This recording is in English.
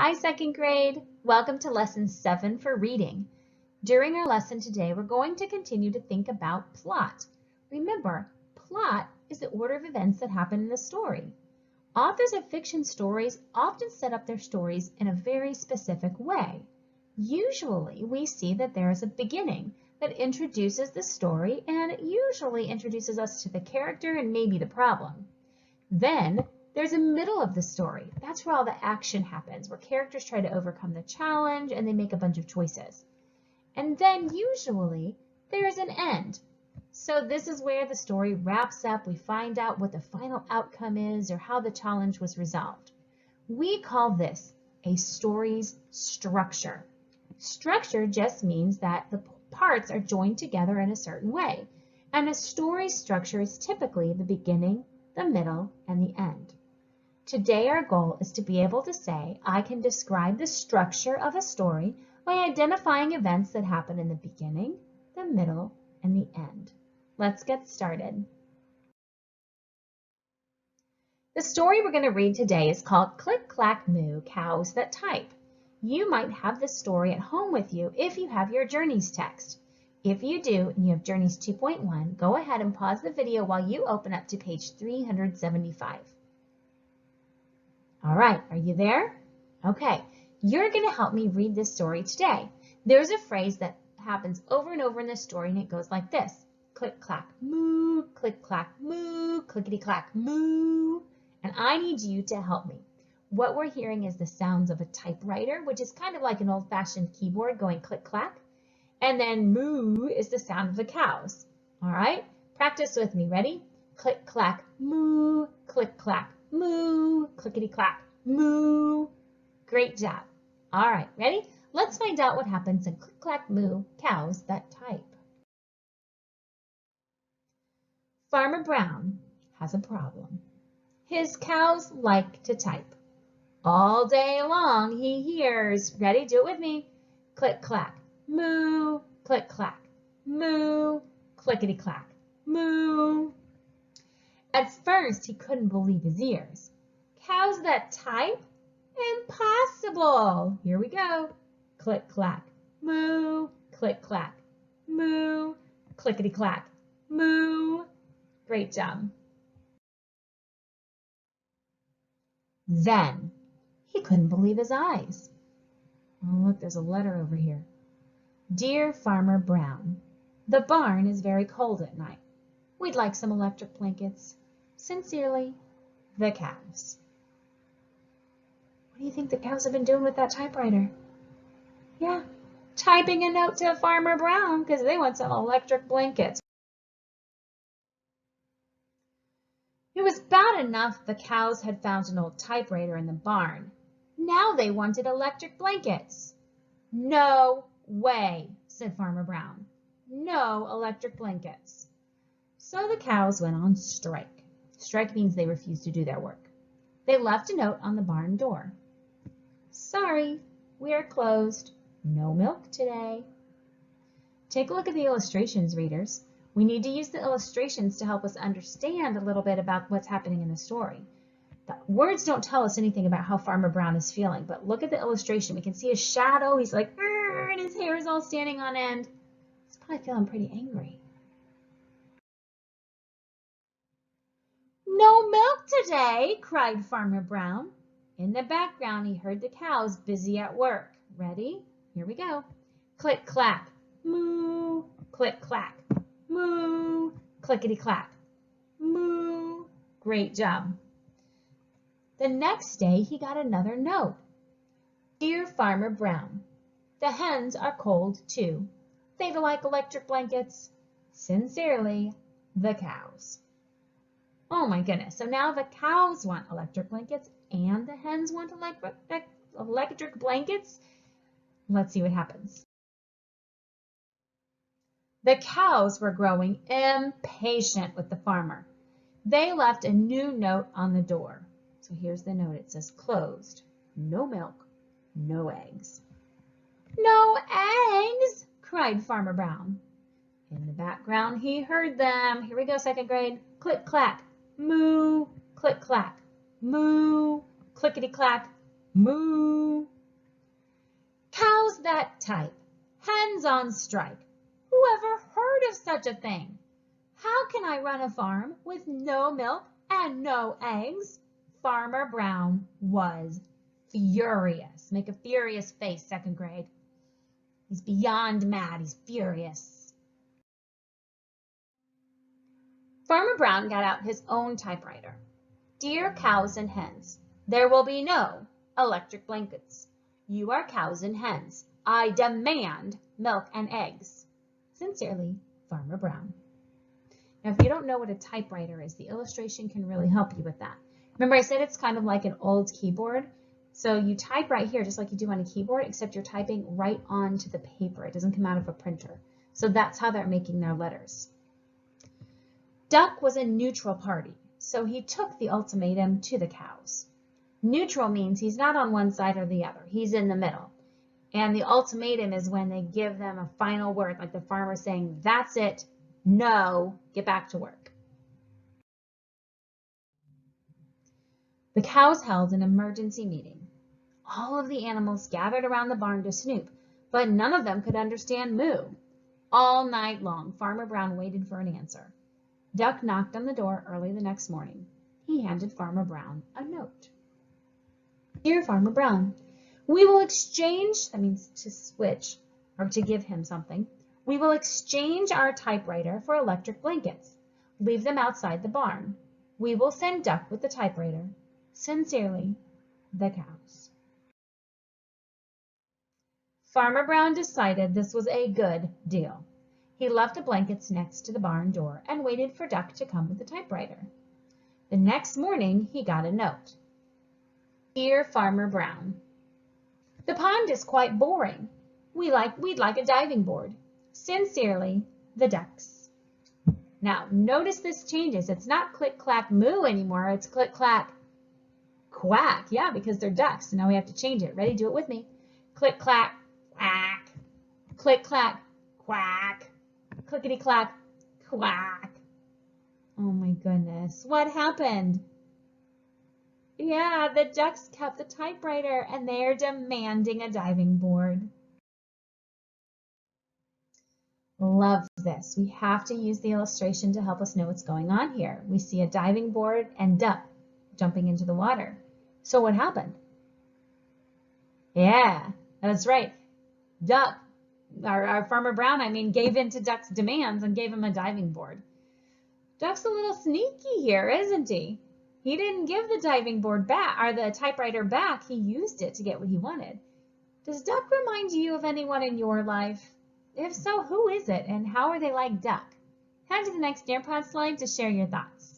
Hi, second grade. Welcome to lesson 7 for reading. During our lesson today, we're going to continue to think about plot. Remember, plot is the order of events that happen in a story. Authors of fiction stories often set up their stories in a very specific way. Usually, we see that there is a beginning that introduces the story and usually introduces us to the character and maybe the problem. Then, there's a middle of the story. That's where all the action happens, where characters try to overcome the challenge and they make a bunch of choices. And then usually there's an end. So this is where the story wraps up. We find out what the final outcome is or how the challenge was resolved. We call this a story's structure. Structure just means that the parts are joined together in a certain way. And a story structure is typically the beginning, the middle, and the end. Today our goal is to be able to say, I can describe the structure of a story by identifying events that happen in the beginning, the middle, and the end. Let's get started. The story we're going to read today is called Click, Clack, Moo, Cows That Type. You might have this story at home with you if you have your Journeys text. If you do and you have Journeys 2.1, go ahead and pause the video while you open up to page 375. All right, are you there? Okay, you're going to help me read this story today. There's a phrase that happens over and over in this story, and it goes like this. Click, clack, moo, click, clack, moo, clickety, clack, moo. And I need you to help me. What we're hearing is the sounds of a typewriter, which is kind of like an old-fashioned keyboard going click, clack. And then moo is the sound of the cows. All right, practice with me. Ready? Click, clack, moo, click, clack, moo, clickety clack, moo. Great job. All right, ready? Let's find out what happens in Click Clack Moo, Cows That Type. Farmer Brown has a problem. His cows like to type. All day long he hears, ready, do it with me, click clack, moo, click clack, moo, clickety clack, moo. At first, he couldn't believe his ears. Cows that type? Impossible! Here we go. Click, clack, moo, click, clack, moo, clickety, clack, moo. Great job. Then, he couldn't believe his eyes. Oh, look, there's a letter over here. Dear Farmer Brown, the barn is very cold at night. We'd like some electric blankets. Sincerely, the cows. What do you think the cows have been doing with that typewriter? Yeah, typing a note to Farmer Brown because they want some electric blankets. It was bad enough the cows had found an old typewriter in the barn. Now they wanted electric blankets. No way, said Farmer Brown. No electric blankets. So the cows went on strike. Strike means they refused to do their work. They left a note on the barn door. Sorry, we are closed. No milk today. Take a look at the illustrations, readers. We need to use the illustrations to help us understand a little bit about what's happening in the story. The words don't tell us anything about how Farmer Brown is feeling, but look at the illustration. We can see his shadow. He's like, and his hair is all standing on end. He's probably feeling pretty angry. No milk today, cried Farmer Brown. In the background, he heard the cows busy at work. Ready? Here we go. Click, clack, moo, click, clack, moo, clickety, clack, moo. Great job. The next day, he got another note. Dear Farmer Brown, the hens are cold too. They'd like electric blankets. Sincerely, the cows. Oh my goodness, so now the cows want electric blankets and the hens want electric blankets? Let's see what happens. The cows were growing impatient with the farmer. They left a new note on the door. So here's the note. It says closed. No milk, no eggs. No eggs, cried Farmer Brown. In the background, he heard them. Here we go, second grade. Click, clack, moo, click, clack, moo, clickety, clack, Moo. Cows that type, hens on strike. Whoever heard of such a thing? How can I run a farm with no milk and no eggs? Farmer Brown was furious. Make a furious face, second grade. He's beyond mad. He's furious. Farmer Brown got out his own typewriter. Dear cows and hens, there will be no electric blankets. You are cows and hens. I demand milk and eggs. Sincerely, Farmer Brown. Now, if you don't know what a typewriter is, the illustration can really help you with that. Remember, I said it's kind of like an old keyboard. So you type right here, just like you do on a keyboard, except you're typing right onto the paper. It doesn't come out of a printer. So that's how they're making their letters. Duck was a neutral party, so he took the ultimatum to the cows. Neutral means he's not on one side or the other. He's in the middle. And the ultimatum is when they give them a final word, like the farmer saying, that's it, no, get back to work. The cows held an emergency meeting. All of the animals gathered around the barn to snoop, but none of them could understand moo. All night long, Farmer Brown waited for an answer. Duck knocked on the door early the next morning. He handed Farmer Brown a note. Dear Farmer Brown, we will exchange, that means to switch or to give him something. We will exchange our typewriter for electric blankets. Leave them outside the barn. We will send Duck with the typewriter. Sincerely, the cows. Farmer Brown decided this was a good deal. He left the blankets next to the barn door and waited for Duck to come with the typewriter. The next morning, he got a note. Dear Farmer Brown, the pond is quite boring. We'd like a diving board. Sincerely, the ducks. Now, notice this changes. It's not click, clack, moo anymore. It's click, clack, quack. Yeah, because they're ducks. So now we have to change it. Ready? Do it with me. Click, clack, quack. Click, clack, quack. Clickety, clack, quack. Oh my goodness. What happened? Yeah, the ducks kept the typewriter and they're demanding a diving board. Love this. We have to use the illustration to help us know what's going on here. We see a diving board and Duck jumping into the water. So what happened? Yeah, that's right. Duck, our Farmer Brown, gave in to Duck's demands and gave him a diving board. Duck's a little sneaky here, isn't he? He didn't give the diving board back, or the typewriter back. He used it to get what he wanted. Does Duck remind you of anyone in your life? If so, who is it and how are they like Duck? Head to the next Nearpod slide to share your thoughts.